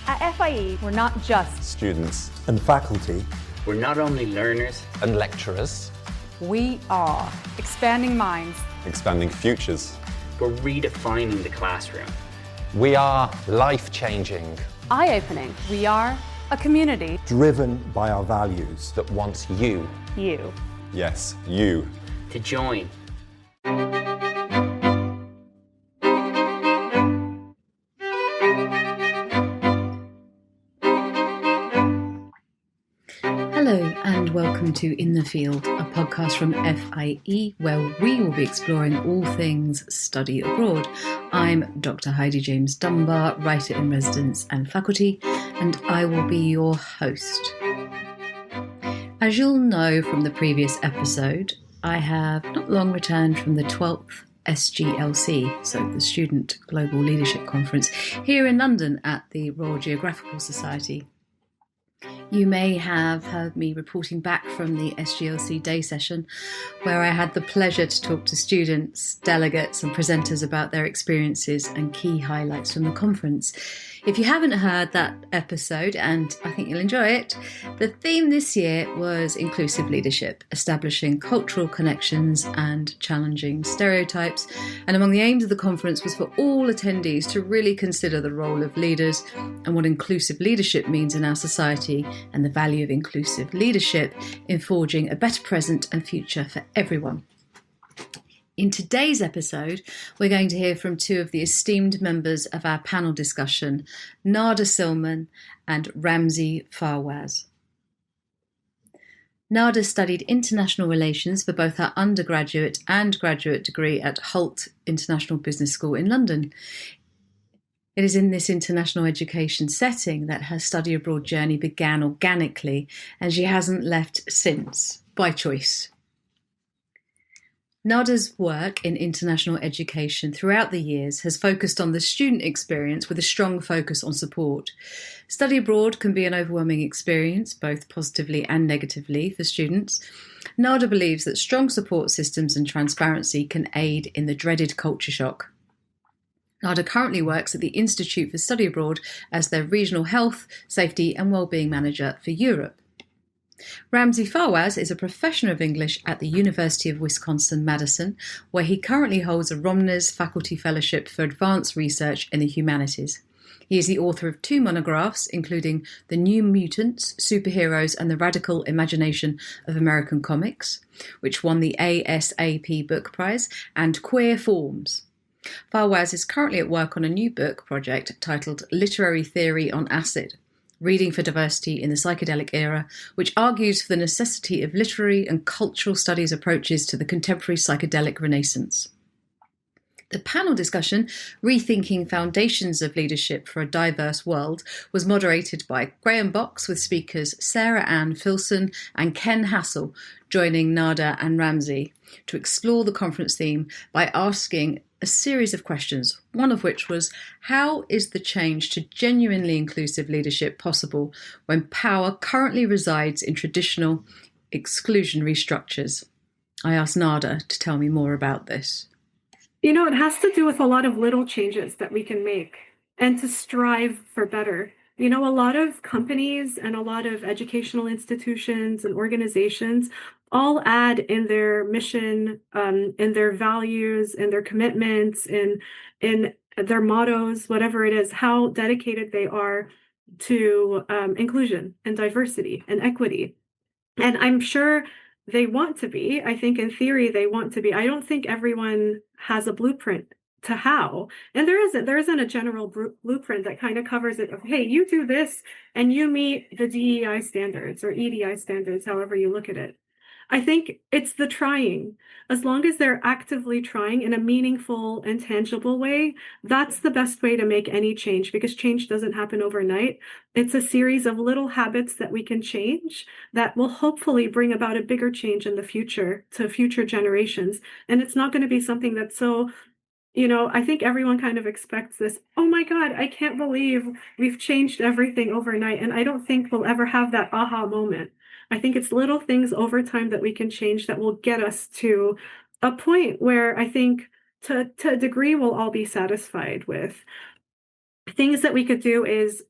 At FIE, we're not just students and faculty. We're not only learners and lecturers. We are expanding minds, Expanding futures. We're redefining the classroom. We are life-changing. eye-opening. We are a community Driven by our values. That wants you. you. Yes, you. To join. Hello and welcome to In the Field, a podcast from FIE where we will be exploring all things study abroad. I'm Dr. Heidi James Dunbar, writer in residence and faculty, and I will be your host. As you'll know from the previous episode, I have not long returned from the 12th SGLC, so the Student Global Leadership Conference, here in London at the Royal Geographical Society. You may have heard me reporting back from the SGLC day session, where I had the pleasure to talk to students, delegates and presenters about their experiences and key highlights from the conference. If you haven't heard that episode, and I think you'll enjoy it, the theme this year was inclusive leadership, establishing cultural connections and challenging stereotypes. And among the aims of the conference was for all attendees to really consider the role of leaders and what inclusive leadership means in our society and the value of inclusive leadership in forging a better present and future for everyone. In today's episode, we're going to hear from two of the esteemed members of our panel discussion, Nada Silman and Ramzi Fawaz. Nada studied international relations for both her undergraduate and graduate degree at Holt International Business School in London. It is in this international education setting that her study abroad journey began organically, and she hasn't left since, by choice. Nada's work in international education throughout the years has focused on the student experience with a strong focus on support. Study abroad can be an overwhelming experience, both positively and negatively, for students. Nada believes that strong support systems and transparency can aid in the dreaded culture shock. Nada currently works at the Institute for Study Abroad as their Regional Health, Safety and Wellbeing Manager for Europe. Ramzi Fawaz is a professor of English at the University of Wisconsin-Madison, where he currently holds a Romners Faculty Fellowship for Advanced Research in the Humanities. He is the author of 2 monographs, including The New Mutants, Superheroes and the Radical Imagination of American Comics, which won the ASAP Book Prize, and Queer Forms. Fawaz is currently at work on a new book project titled Literary Theory on Acid, Reading for Diversity in the Psychedelic Era, which argues for the necessity of literary and cultural studies approaches to the contemporary psychedelic renaissance. The panel discussion, Rethinking Foundations of Leadership for a Diverse World, was moderated by Graham Box with speakers Sarah Ann Filson and Ken Hassel, joining Nada and Ramzi to explore the conference theme by asking a series of questions, one of which was, how is the change to genuinely inclusive leadership possible when power currently resides in traditional exclusionary structures? I asked Nada to tell me more about this. You know, it has to do with a lot of little changes that we can make and to strive for better. You know, a lot of companies and a lot of educational institutions and organizations all add in their mission, in their values, in their commitments, in their mottos, whatever it is, how dedicated they are to inclusion and diversity and equity. And I'm sure they want to be. I think in theory they want to be. I don't think everyone has a blueprint to how. And there isn't a general blueprint that kind of covers it of, hey, you do this and you meet the DEI standards or EDI standards, however you look at it. I think it's the trying. As long as they're actively trying in a meaningful and tangible way, that's the best way to make any change, because change doesn't happen overnight. It's a series of little habits that we can change that will hopefully bring about a bigger change in the future to future generations. And it's not going to be something that's so, you know, I think everyone kind of expects this, oh my God, I can't believe we've changed everything overnight. And I don't think we'll ever have that aha moment. I think it's little things over time that we can change that will get us to a point where I think to a degree we'll all be satisfied with. things that we could do is,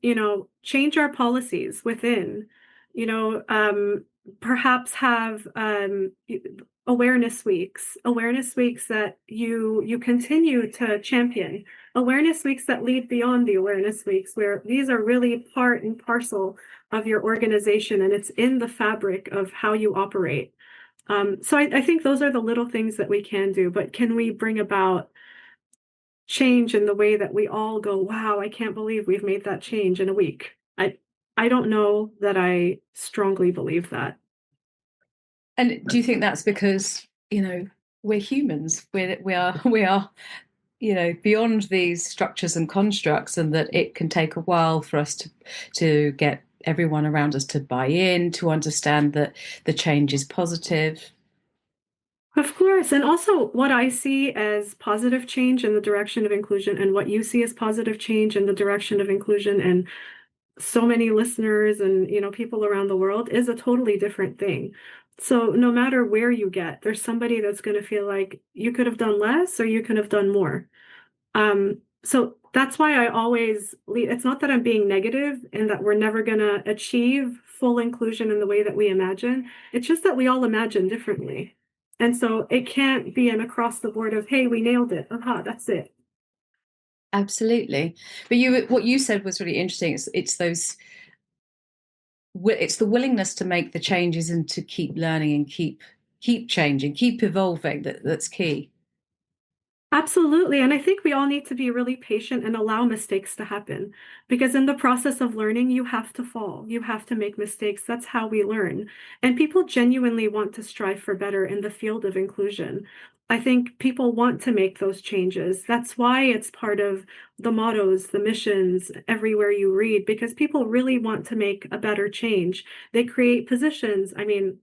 change our policies within, you know, perhaps have awareness weeks that you continue to champion, awareness weeks that lead beyond the awareness weeks, where these are really part and parcel of your organization and it's in the fabric of how you operate. So I think those are the little things that we can do, but can we bring about change in the way that we all go, wow, I can't believe we've made that change in a week? I don't know that I strongly believe that. And do you think that's because, we're humans? We are, beyond these structures and constructs, and that it can take a while for us to get everyone around us to buy in, to understand that the change is positive? Of course. And also, what I see as positive change in the direction of inclusion, and what you see as positive change in the direction of inclusion, and so many listeners and people around the world, is a totally different thing. So no matter where you get, there's somebody that's going to feel like you could have done less or you could have done more. So that's why I always lead. It's not that I'm being negative and that we're never going to achieve full inclusion in the way that we imagine. It's just that we all imagine differently. And so it can't be an across the board of, hey, we nailed it. Aha, that's it. Absolutely. But what you said was really interesting. It's the willingness to make the changes and to keep learning and keep changing, keep evolving, that's key. Absolutely. And I think we all need to be really patient and allow mistakes to happen, because in the process of learning, you have to fall, you have to make mistakes. That's how we learn. And people genuinely want to strive for better in the field of inclusion. I think people want to make those changes. That's why it's part of the mottos, the missions, everywhere you read, because people really want to make a better change. They create positions. I mean,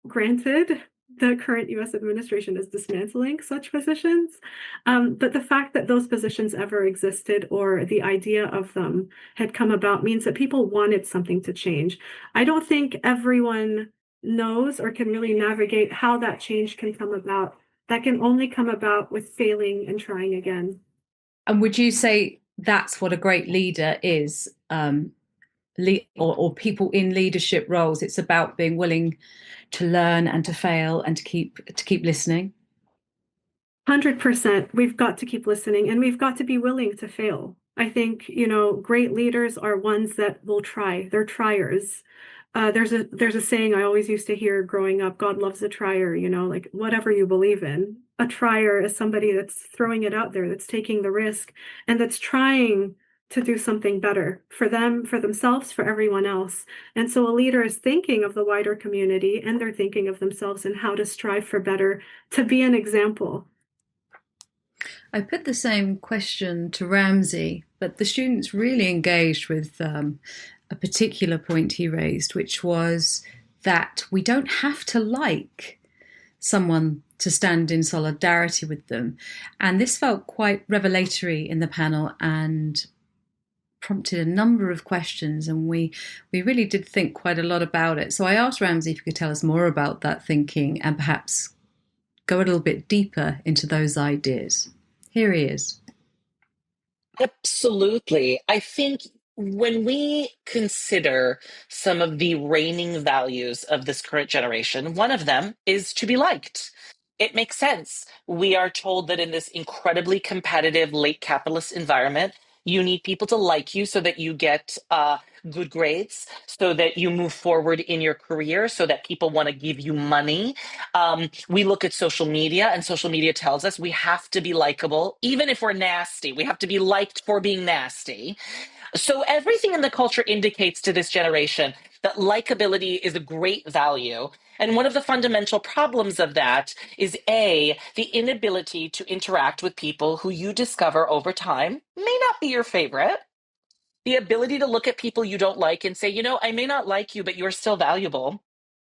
granted, the current US administration is dismantling such positions, but the fact that those positions ever existed or the idea of them had come about means that people wanted something to change. I don't think everyone knows or can really navigate how that change can come about. That can only come about with failing and trying again. And would you say that's what a great leader is? Or people in leadership roles, it's about being willing to learn and to fail and to keep listening. 100%. We've got to keep listening and we've got to be willing to fail. I think, great leaders are ones that will try. They're triers. There's a saying I always used to hear growing up: God loves a trier, like whatever you believe in. A trier is somebody that's throwing it out there, that's taking the risk, and that's trying to do something better for them, for themselves, for everyone else. And so a leader is thinking of the wider community, and they're thinking of themselves and how to strive for better, to be an example. I put the same question to Ramzi, but the students really engaged with a particular point he raised, which was that we don't have to like someone to stand in solidarity with them. And this felt quite revelatory in the panel and prompted a number of questions, and we really did think quite a lot about it. So I asked Ramzi if he could tell us more about that thinking and perhaps go a little bit deeper into those ideas. Here he is. Absolutely. I think when we consider some of the reigning values of this current generation, one of them is to be liked. It makes sense. We are told that in this incredibly competitive late capitalist environment, you need people to like you so that you get good grades, so that you move forward in your career, so that people want to give you money. We look at social media, and social media tells us we have to be likable, even if we're nasty. We have to be liked for being nasty. So everything in the culture indicates to this generation that likability is a great value. And one of the fundamental problems of that is A, the inability to interact with people who you discover over time may not be your favorite. The ability to look at people you don't like and say, I may not like you, but you're still valuable.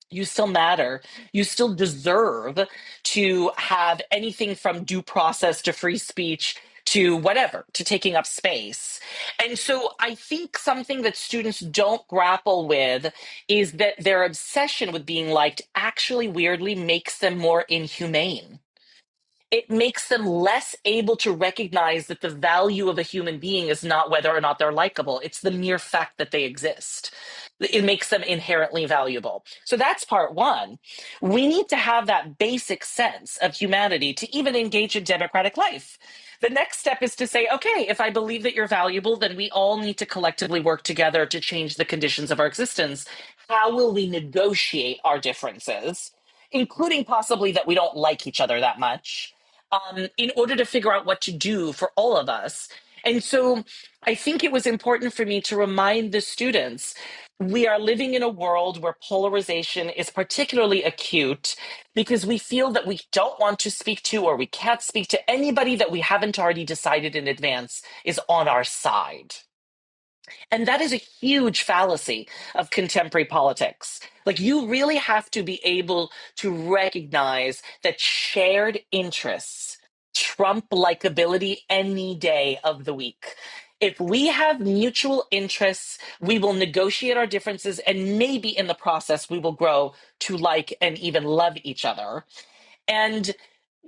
You still matter. You still deserve to have anything from due process to free speech to whatever, to taking up space. And so I think something that students don't grapple with is that their obsession with being liked actually weirdly makes them more inhumane. It makes them less able to recognize that the value of a human being is not whether or not they're likable. It's the mere fact that they exist. It makes them inherently valuable. So that's part one. We need to have that basic sense of humanity to even engage in democratic life. The next step is to say, okay, if I believe that you're valuable, then we all need to collectively work together to change the conditions of our existence. How will we negotiate our differences, including possibly that we don't like each other that much, in order to figure out what to do for all of us? And so I think it was important for me to remind the students we are living in a world where polarization is particularly acute because we feel that we don't want to speak to or we can't speak to anybody that we haven't already decided in advance is on our side. And that is a huge fallacy of contemporary politics. Like, you really have to be able to recognize that shared interests trump likability any day of the week. If we have mutual interests, we will negotiate our differences, and maybe in the process, we will grow to like and even love each other. And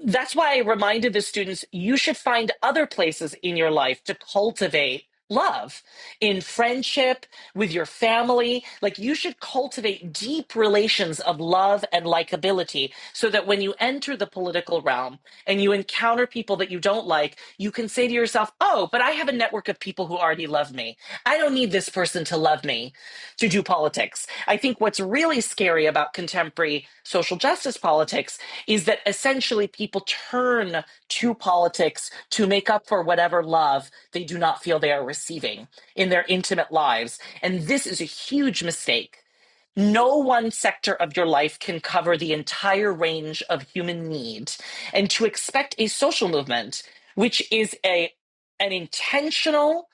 that's why I reminded the students you should find other places in your life to cultivate love, in friendship, with your family. Like, you should cultivate deep relations of love and likability so that when you enter the political realm and you encounter people that you don't like, you can say to yourself, oh, but I have a network of people who already love me. I don't need this person to love me to do politics. I think what's really scary about contemporary social justice politics is that essentially people turn to politics to make up for whatever love they do not feel they are receiving in their intimate lives. And this is a huge mistake. No one sector of your life can cover the entire range of human need. And to expect a social movement, which is an intentional,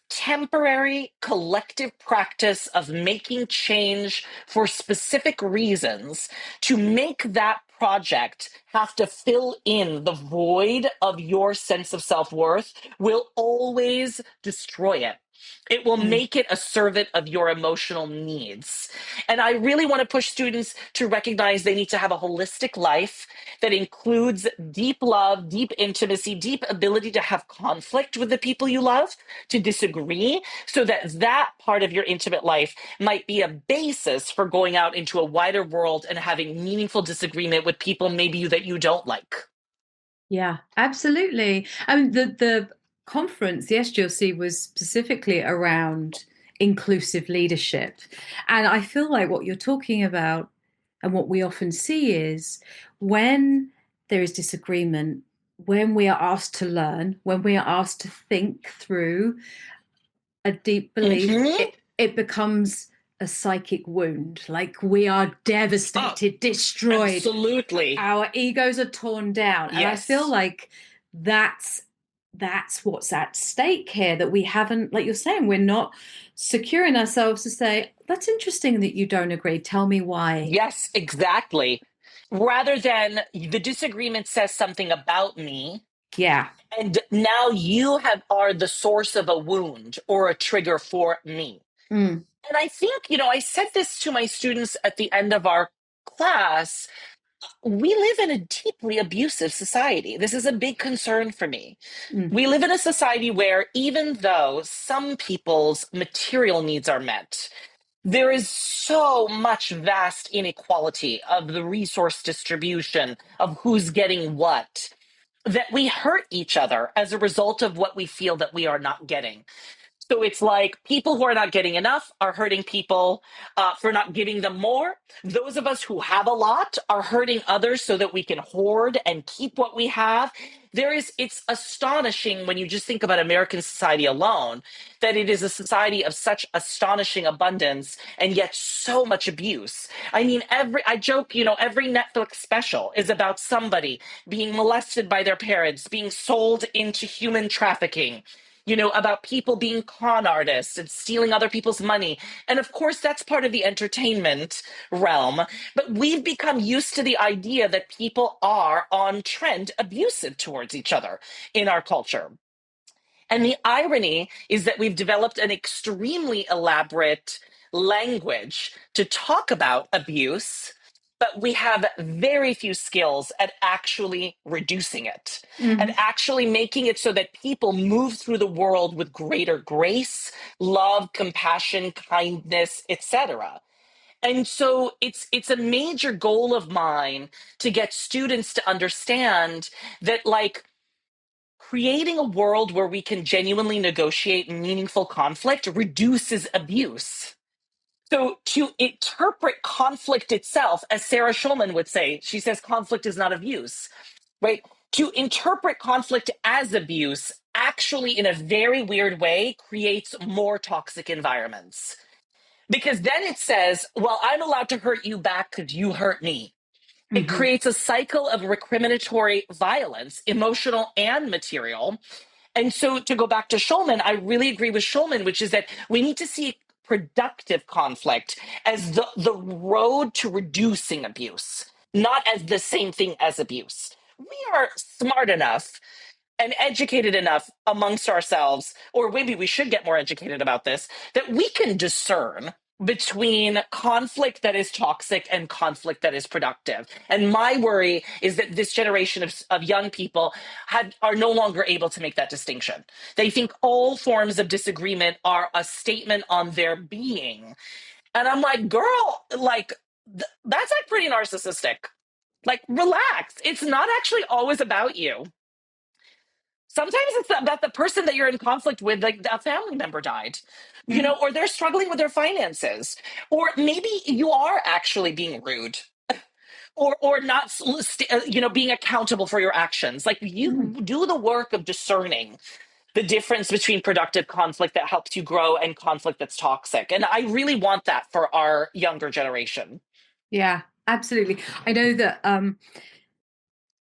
temporary collective practice of making change for specific reasons, to make that project have to fill in the void of your sense of self-worth, will always destroy it. It will make it a servant of your emotional needs. And I really want to push students to recognize they need to have a holistic life that includes deep love, deep intimacy, deep ability to have conflict with the people you love, to disagree, so that that part of your intimate life might be a basis for going out into a wider world and having meaningful disagreement with people maybe that you don't like. Yeah, absolutely. I mean, the conference, the SGLC, was specifically around inclusive leadership. And I feel like what you're talking about and what we often see is when there is disagreement, when we are asked to learn, when we are asked to think through a deep belief, it becomes a psychic wound. Like, we are devastated, destroyed. Absolutely. Our egos are torn down. And I Yes. feel like that's what's at stake here, that we haven't, like you're saying, we're not securing ourselves to say, that's interesting that you don't agree. Tell me why. Yes, exactly. Rather than the disagreement says something about me, Yeah. and now you are the source of a wound or a trigger for me. Mm. And I think, I said this to my students at the end of our class. We live in a deeply abusive society. This is a big concern for me. Mm. We live in a society where even though some people's material needs are met, there is so much vast inequality of the resource distribution, of who's getting what, that we hurt each other as a result of what we feel that we are not getting. So it's like people who are not getting enough are hurting people for not giving them more. Those of us who have a lot are hurting others so that we can hoard and keep what we have. It's astonishing when you just think about American society alone, that it is a society of such astonishing abundance and yet so much abuse. I mean, I joke, every Netflix special is about somebody being molested by their parents, being sold into human trafficking, about people being con artists and stealing other people's money. And of course, that's part of the entertainment realm. But we've become used to the idea that people are on trend abusive towards each other in our culture. And the irony is that we've developed an extremely elaborate language to talk about abuse but we have very few skills at actually reducing it and actually making it so that people move through the world with greater grace, love, compassion, kindness, etc. And so it's a major goal of mine to get students to understand that, like, creating a world where we can genuinely negotiate meaningful conflict reduces abuse. So to interpret conflict itself, as Sarah Schulman would say, she says conflict is not abuse, right? To interpret conflict as abuse actually, in a very weird way, creates more toxic environments. Because then it says, well, I'm allowed to hurt you back because you hurt me. It creates a cycle of recriminatory violence, emotional and material. And so to go back to Schulman, I really agree with Schulman, which is that we need to see productive conflict as the road to reducing abuse, not as the same thing as abuse. We are smart enough and educated enough amongst ourselves, or maybe we should get more educated about this, that we can discern between conflict that is toxic and conflict that is productive. And my worry is that this generation of young people are no longer able to make that distinction. They think all forms of disagreement are a statement on their being. And I'm like, girl, like, that's like pretty narcissistic. Like, relax. It's not actually always about you. Sometimes it's about the person that you're in conflict with, like a family member died, you know, or they're struggling with their finances, or maybe you are actually being rude, or not, you know, being accountable for your actions. Like, you do the work of discerning the difference between productive conflict that helps you grow and conflict that's toxic. And I really want that for our younger generation. Yeah, absolutely. I know that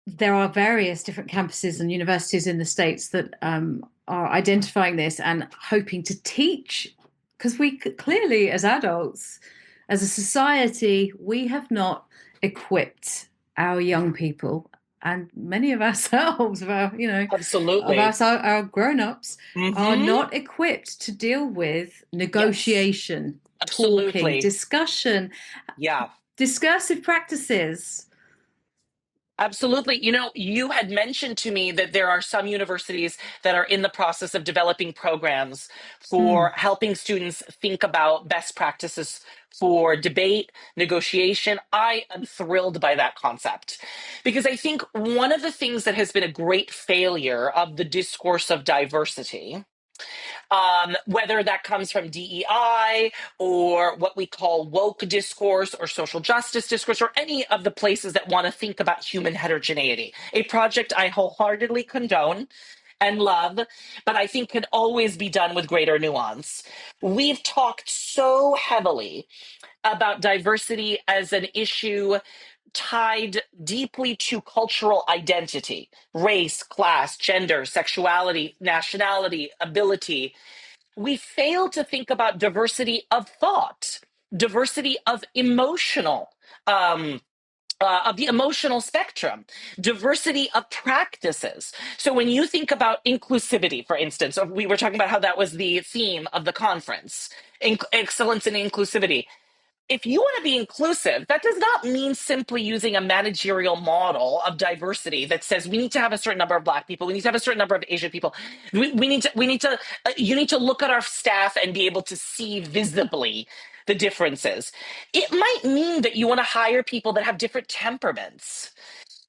there are various different campuses and universities in the States that are identifying this and hoping to teach, because we clearly, as adults, as a society, we have not equipped our young people, and many of ourselves, of our, you know, Absolutely. of our grown-ups, are not equipped to deal with negotiation, talking, discussion, discursive practices. Absolutely. You know, you had mentioned to me that there are some universities that are in the process of developing programs for helping students think about best practices for debate, negotiation. I am thrilled by that concept because I think one of the things that has been a great failure of the discourse of diversity, whether that comes from DEI or what we call woke discourse or social justice discourse or any of the places that want to think about human heterogeneity, a project I wholeheartedly condone and love, but I think could always be done with greater nuance. We've talked so heavily about diversity as an issue tied deeply to cultural identity, race, class, gender, sexuality, nationality, ability. We fail to think about diversity of thought, diversity of of the emotional spectrum, diversity of practices. So when you think about inclusivity, for instance, we were talking about how that was the theme of the conference, excellence in inclusivity. If you want to be inclusive, that does not mean simply using a managerial model of diversity that says we need to have a certain number of Black people, we need to have a certain number of Asian people. We need to, you need to look at our staff and be able to see visibly the differences. It might mean that you want to hire people that have different temperaments.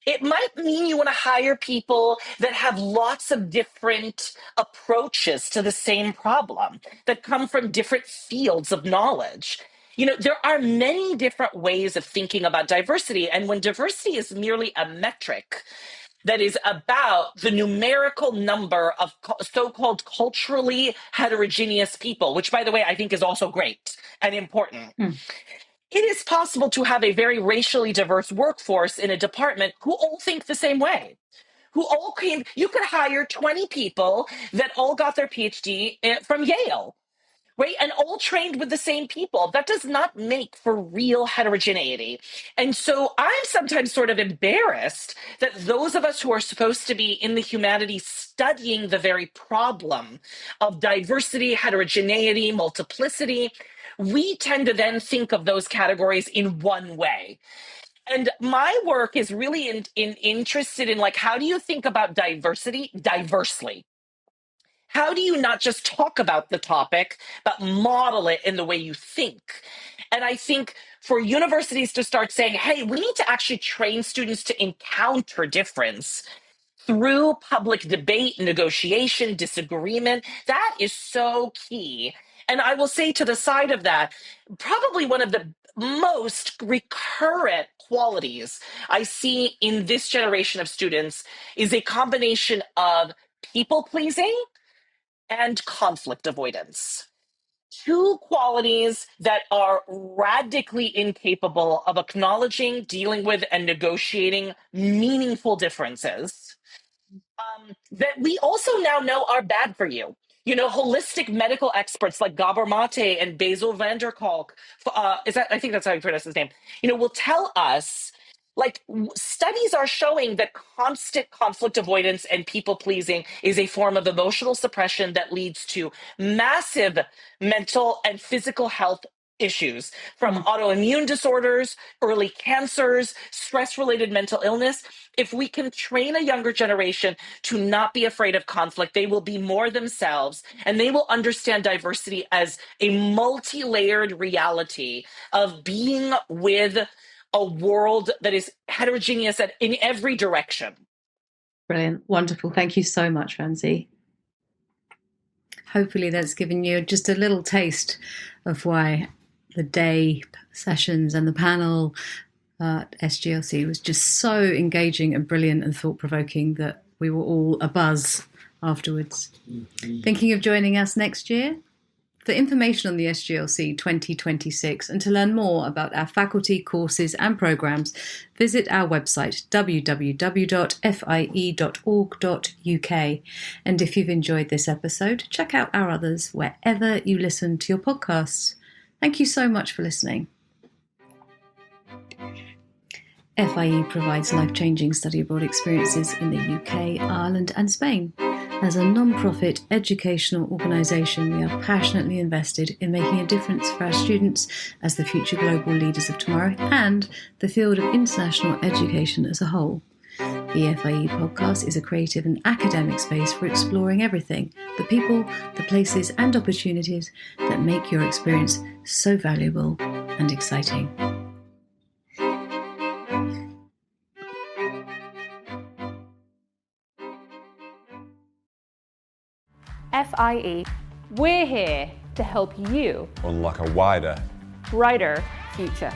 It might mean you want to hire people that have lots of different approaches to the same problem, that come from different fields of knowledge. You know, there are many different ways of thinking about diversity. And when diversity is merely a metric that is about the numerical number of so-called culturally heterogeneous people, which, by the way, I think is also great and important. It is possible to have a very racially diverse workforce in a department who all think the same way, who all came. You could hire 20 people that all got their PhD from Yale, right? And all trained with the same people. That does not make for real heterogeneity. And so I'm sometimes sort of embarrassed that those of us who are supposed to be in the humanities studying the very problem of diversity, heterogeneity, multiplicity, we tend to then think of those categories in one way. And my work is really interested in like, how do you think about diversity diversely? How do you not just talk about the topic, but model it in the way you think? And I think for universities to start saying, hey, we need to actually train students to encounter difference through public debate, negotiation, disagreement, that is so key. And I will say to the side of that, probably one of the most recurrent qualities I see in this generation of students is a combination of people pleasing and conflict avoidance. Two qualities that are radically incapable of acknowledging, dealing with, and negotiating meaningful differences that we also now know are bad for you. You know, holistic medical experts like Gabor Mate and Basil van der Kolk, I think that's how you pronounce his name, you know, will tell us, like, studies are showing that constant conflict avoidance and people pleasing is a form of emotional suppression that leads to massive mental and physical health issues, from autoimmune disorders, early cancers, stress-related mental illness. If we can train a younger generation to not be afraid of conflict, they will be more themselves, and they will understand diversity as a multi-layered reality of being with a world that is heterogeneous in every direction. Brilliant. Wonderful. Thank you so much, Ramzi. Hopefully that's given you just a little taste of why the day sessions and the panel at SGLC was just so engaging and brilliant and thought-provoking that we were all abuzz afterwards. Thinking of joining us next year? For information on the SGLC 2026 and to learn more about our faculty, courses and programmes, visit our website www.fie.org.uk. And if you've enjoyed this episode, check out our others wherever you listen to your podcasts. Thank you so much for listening. FIE provides life-changing study abroad experiences in the UK, Ireland and Spain. As a non-profit educational organisation, we are passionately invested in making a difference for our students as the future global leaders of tomorrow and the field of international education as a whole. The FIE podcast is a creative and academic space for exploring everything, the people, the places and opportunities that make your experience so valuable and exciting. FIE, we're here to help you Unlock a wider brighter future.